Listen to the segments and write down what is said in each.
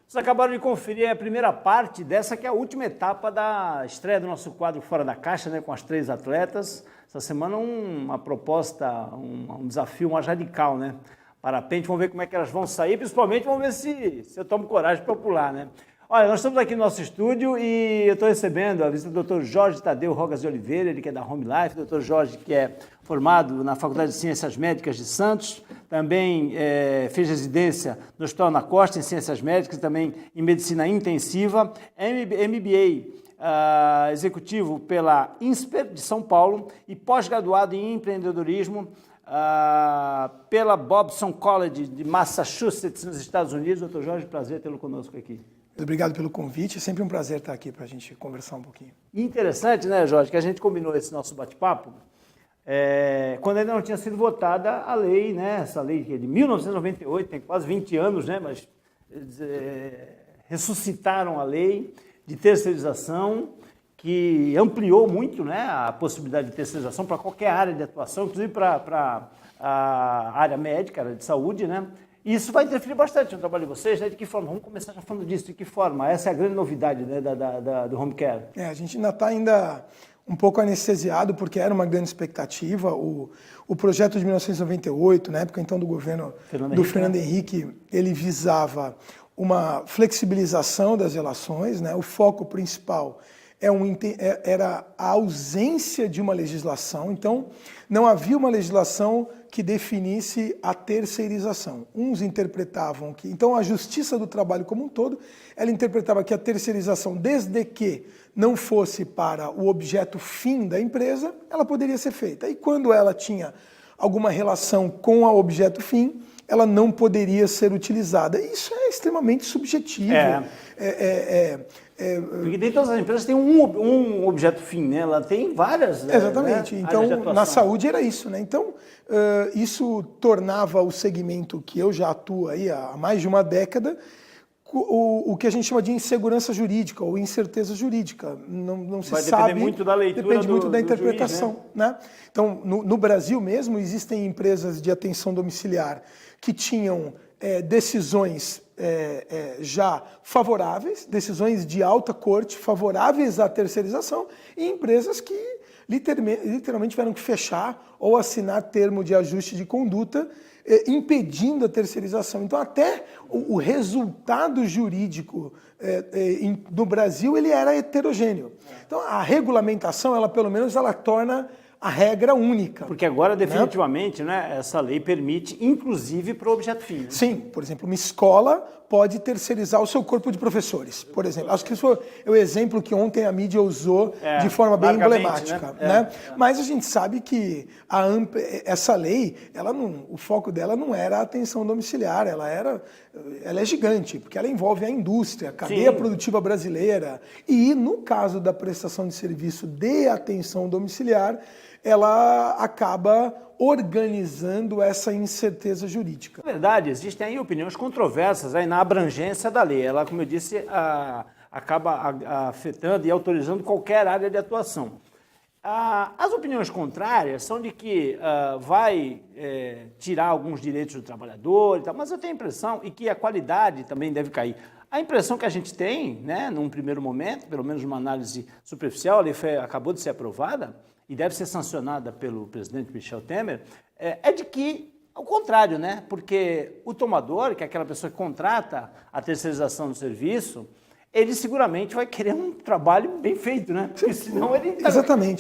Vocês acabaram de conferir a primeira parte dessa que é a última etapa da estreia do nosso quadro Fora da Caixa, né, com as 3 atletas. Essa semana uma proposta, um desafio mais radical, né? Parapente, vamos ver como é que elas vão sair, principalmente vamos ver se eu tomo coragem para pular, né? Olha, nós estamos aqui no nosso estúdio e eu estou recebendo a visita do Dr. Jorge Tadeu Rogas de Oliveira, ele que é da Home Life, Dr. Jorge que é formado na Faculdade de Ciências Médicas de Santos, também fez residência no Hospital Ana Costa em Ciências Médicas, também em Medicina Intensiva, MBA executivo pela INSPER de São Paulo e pós-graduado em empreendedorismo pela Bobson College de Massachusetts, nos Estados Unidos. Dr. Jorge, prazer tê-lo conosco aqui. Obrigado pelo convite, é sempre um prazer estar aqui para a gente conversar um pouquinho. Interessante, né, Jorge, que a gente combinou esse nosso bate-papo quando ainda não tinha sido votada a lei, né, essa lei que é de 1998, tem quase 20 anos, né, mas ressuscitaram a lei de terceirização, que ampliou muito, né, a possibilidade de terceirização para qualquer área de atuação, inclusive para a área médica, área de saúde, né. E isso vai interferir bastante no trabalho de vocês, né? De que forma? Vamos começar já falando disso. De que forma? Essa é a grande novidade, né, do home care. A gente ainda está um pouco anestesiado, porque era uma grande expectativa. O projeto de 1998, na época então do governo do Fernando Henrique, ele visava uma flexibilização das relações, né? O foco principal era a ausência de uma legislação, então não havia uma legislação que definisse a terceirização. Uns interpretavam que... Então, a Justiça do Trabalho como um todo, ela interpretava que a terceirização, desde que não fosse para o objeto fim da empresa, ela poderia ser feita. E quando ela tinha alguma relação com o objeto fim, ela não poderia ser utilizada. Isso é extremamente subjetivo. Porque nem todas as empresas têm um objeto fim, né? Ela tem várias. Exatamente. Né? Então, na saúde era isso, né? Então, isso tornava o segmento que eu já atuo aí há mais de uma década o que a gente chama de insegurança jurídica ou incerteza jurídica. Não se sabe. Depende muito da leitura. Depende muito da interpretação, juiz, né? Então, no Brasil mesmo, existem empresas de atenção domiciliar que tinham decisões já favoráveis, decisões de alta corte favoráveis à terceirização, e empresas que literalmente tiveram que fechar ou assinar termo de ajuste de conduta impedindo a terceirização. Então, até o resultado jurídico no Brasil ele era heterogêneo. Então, a regulamentação, ela pelo menos, ela torna a regra única. Porque agora, definitivamente, né, essa lei permite, inclusive, para o objeto fim. Né? Sim, por exemplo, uma escola pode terceirizar o seu corpo de professores, por exemplo. Acho que isso é o exemplo que ontem a mídia usou de forma bem emblemática. Né? Mas a gente sabe que essa lei, o foco dela não era a atenção domiciliar, ela é gigante, porque ela envolve a indústria, a cadeia produtiva brasileira. E, no caso da prestação de serviço de atenção domiciliar, ela acaba organizando essa incerteza jurídica. Na verdade, existem aí opiniões controversas aí na abrangência da lei. Ela, como eu disse, acaba afetando e autorizando qualquer área de atuação. As opiniões contrárias são de que vai tirar alguns direitos do trabalhador e tal, mas eu tenho a impressão, e que a qualidade também deve cair. A impressão que a gente tem, né, num primeiro momento, pelo menos numa análise superficial, a lei acabou de ser aprovada e deve ser sancionada pelo presidente Michel Temer, é de que, ao contrário, né, porque o tomador, que é aquela pessoa que contrata a terceirização do serviço, ele seguramente vai querer um trabalho bem feito, né? Porque senão ele está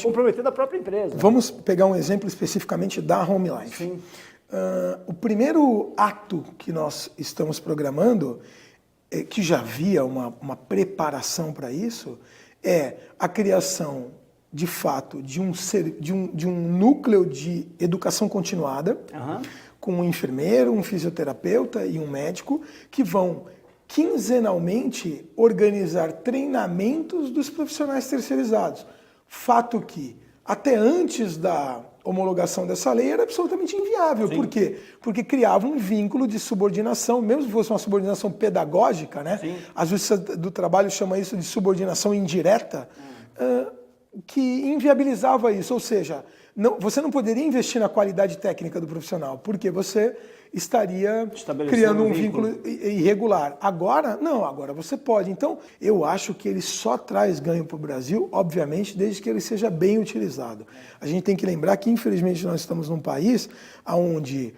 comprometendo a própria empresa. Vamos pegar um exemplo especificamente da Home Life. Sim. O primeiro ato que nós estamos programando, que já havia uma preparação para isso, é a criação, de fato, de um núcleo de educação continuada, com um enfermeiro, um fisioterapeuta e um médico, que vão quinzenalmente organizar treinamentos dos profissionais terceirizados. Fato que, até antes da homologação dessa lei, era absolutamente inviável. Por quê? Porque criava um vínculo de subordinação, mesmo que fosse uma subordinação pedagógica, né? A Justiça do Trabalho chama isso de subordinação indireta, que inviabilizava isso. Ou seja, você não poderia investir na qualidade técnica do profissional, porque você estaria criando um vínculo irregular. Agora, não, agora você pode. Então, eu acho que ele só traz ganho para o Brasil, obviamente, desde que ele seja bem utilizado. A gente tem que lembrar que, infelizmente, nós estamos num país onde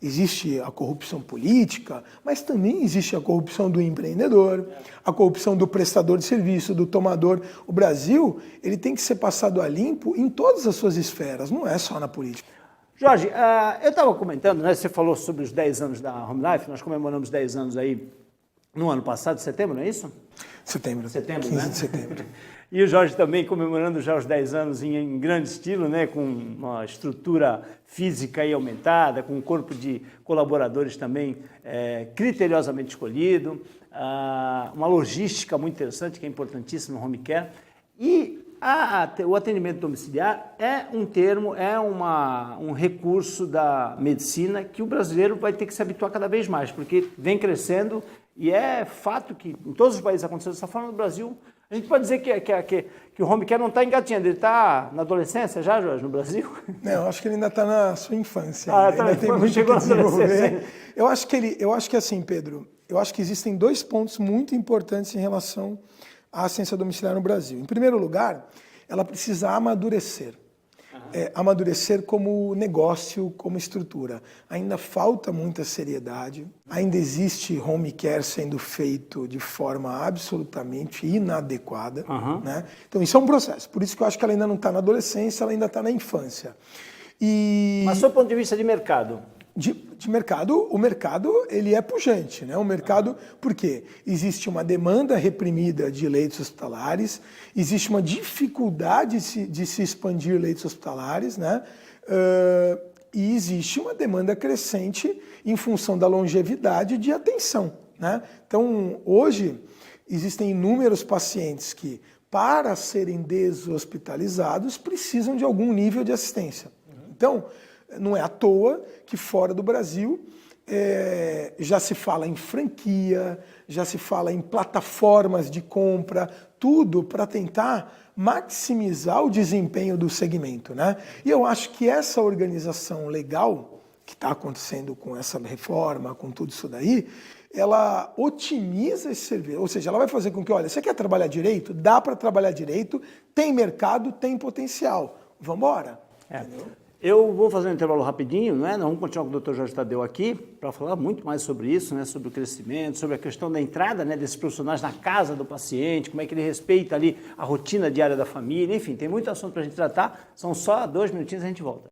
existe a corrupção política, mas também existe a corrupção do empreendedor, a corrupção do prestador de serviço, do tomador. O Brasil, ele tem que ser passado a limpo em todas as suas esferas, não é só na política. Jorge, eu estava comentando, né, você falou sobre os 10 anos da Home Life, nós comemoramos 10 anos aí no ano passado, setembro, não é isso? Setembro, 15 né? De setembro. E o Jorge também comemorando já os 10 anos em grande estilo, né, com uma estrutura física aí aumentada, com um corpo de colaboradores também criteriosamente escolhido, uma logística muito interessante, que é importantíssima no home care. E o atendimento domiciliar é um termo, um recurso da medicina que o brasileiro vai ter que se habituar cada vez mais, porque vem crescendo e é fato que em todos os países aconteceu dessa forma. No Brasil, a gente pode dizer que o home care não está engatinhando, ele está na adolescência já, Jorge, no Brasil? Não, eu acho que ele ainda está na sua infância. Ainda tem muito que desenvolver. Eu acho que assim, Pedro, eu acho que existem 2 pontos muito importantes em relação à assistência domiciliar no Brasil. Em primeiro lugar, ela precisa amadurecer. Amadurecer como negócio, como estrutura. Ainda falta muita seriedade, ainda existe home care sendo feito de forma absolutamente inadequada. Né? Então isso é um processo, por isso que eu acho que ela ainda não está na adolescência, ela ainda está na infância. Mas do ponto de vista de mercado? De mercado, o mercado ele é pujante, né? O mercado, porque existe uma demanda reprimida de leitos hospitalares, existe uma dificuldade de se expandir leitos hospitalares, né? E existe uma demanda crescente em função da longevidade de atenção, né? Então, hoje, existem inúmeros pacientes que, para serem deshospitalizados, precisam de algum nível de assistência. Então, não é à toa que fora do Brasil já se fala em franquia, já se fala em plataformas de compra, tudo para tentar maximizar o desempenho do segmento, né? E eu acho que essa organização legal que está acontecendo com essa reforma, com tudo isso daí, ela otimiza esse serviço, ou seja, ela vai fazer com que, olha, você quer trabalhar direito? Dá para trabalhar direito, tem mercado, tem potencial, vamos embora. Eu vou fazer um intervalo rapidinho, né? Nós vamos continuar com o Dr. Jorge Tadeu aqui para falar muito mais sobre isso, né? Sobre o crescimento, sobre a questão da entrada, né, desses profissionais na casa do paciente, como é que ele respeita ali a rotina diária da família, enfim, tem muito assunto para a gente tratar, são só 2 minutinhos e a gente volta.